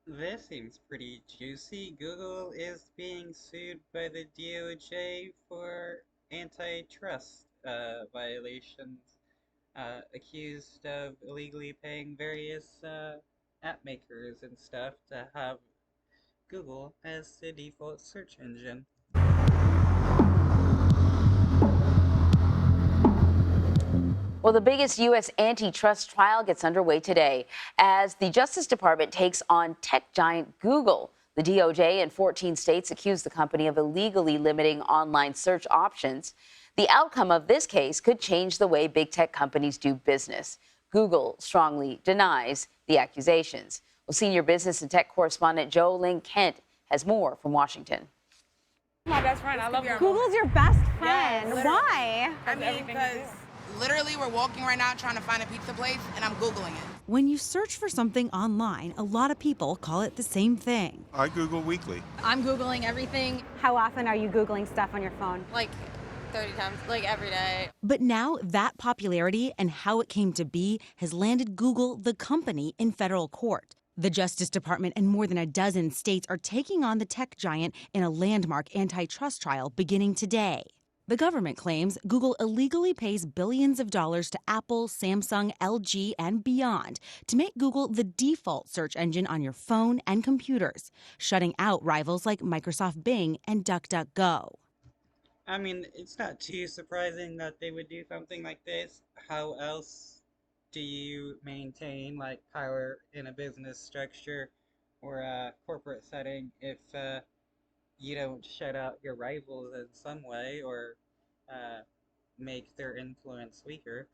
This seems pretty juicy. Google is being sued by the DOJ for antitrust violations, accused of illegally paying various app makers and stuff to have Google as the default search engine. Well, the biggest U.S. antitrust trial gets underway today as the Justice Department takes on tech giant Google. The DOJ in 14 states accused the company of illegally limiting online search options. The outcome of this case could change the way big tech companies do business. Google strongly denies the accusations. Well, senior business and tech correspondent Jo Ling Kent has more from Washington. My best friend. I love Google. Google's your best friend. Yes, Why? I mean, because literally we're walking right now trying to find a pizza place and I'm Googling it. When you search for something online, a lot of people call it the same thing. I Google weekly. I'm Googling everything. How often are you Googling stuff on your phone? Like 30 times, like every day. But now that popularity and how it came to be has landed Google, the company, in federal court. The Justice Department and more than a dozen states are taking on the tech giant in a landmark antitrust trial beginning today. The government claims Google illegally pays billions of dollars to Apple, Samsung, LG, and beyond to make Google the default search engine on your phone and computers, shutting out rivals like Microsoft Bing and DuckDuckGo. I mean, it's not too surprising that they would do something like this. How else do you maintain like power in a business structure or a corporate setting if you don't shut out your rivals in some way or make their influence weaker?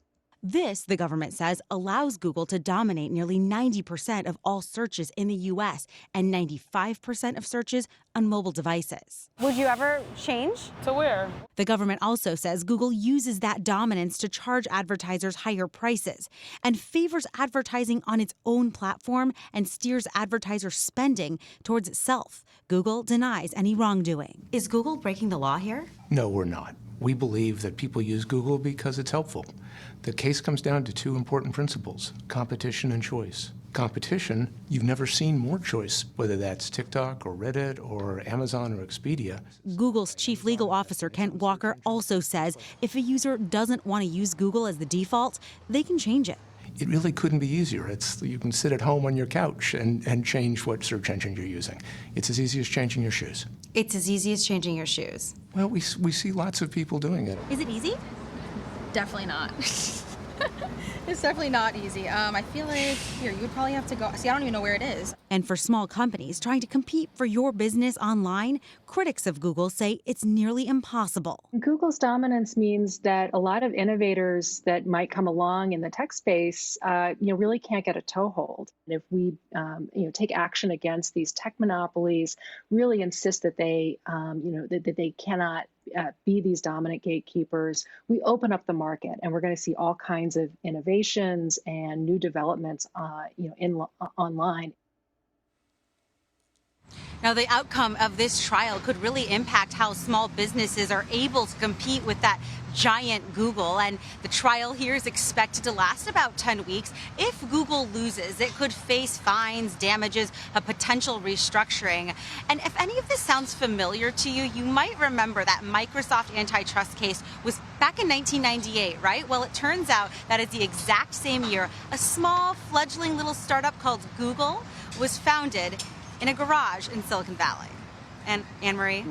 This, the government says, allows Google to dominate nearly 90% of all searches in the U.S. and 95% of searches on mobile devices. Would you ever change? To where? The government also says Google uses that dominance to charge advertisers higher prices and favors advertising on its own platform and steers advertiser spending towards itself. Google denies any wrongdoing. Is Google breaking the law here? No, we're not. We believe that people use Google because it's helpful. The case comes down to two important principles: competition and choice. Competition, you've never seen more choice, whether that's TikTok or Reddit or Amazon or Expedia. Google's chief legal officer, Kent Walker, also says if a user doesn't want to use Google as the default, they can change it. It really couldn't be easier. You can sit at home on your couch and change what search engine you're using. It's as easy as changing your shoes. It's as easy as changing your shoes. Well, we see lots of people doing it. Is it easy? Definitely not. It's definitely not easy. I feel like, here, you would probably have to go. See, I don't even know where it is. And for small companies trying to compete for your business online, critics of Google say it's nearly impossible. Google's dominance means that a lot of innovators that might come along in the tech space, really can't get a toehold. And if we, take action against these tech monopolies, really insist that they, that they cannot be these dominant gatekeepers, we open up the market, and we're going to see all kinds of innovations and new developments, online. Now, the outcome of this trial could really impact how small businesses are able to compete with that giant Google. And the trial here is expected to last about 10 weeks. If Google loses, it could face fines, damages, a potential restructuring. And if any of this sounds familiar to you, you might remember that Microsoft antitrust case was back in 1998, right? Well, it turns out that it's the exact same year a small fledgling little startup called Google was founded in a garage in Silicon Valley. And Anne-Marie?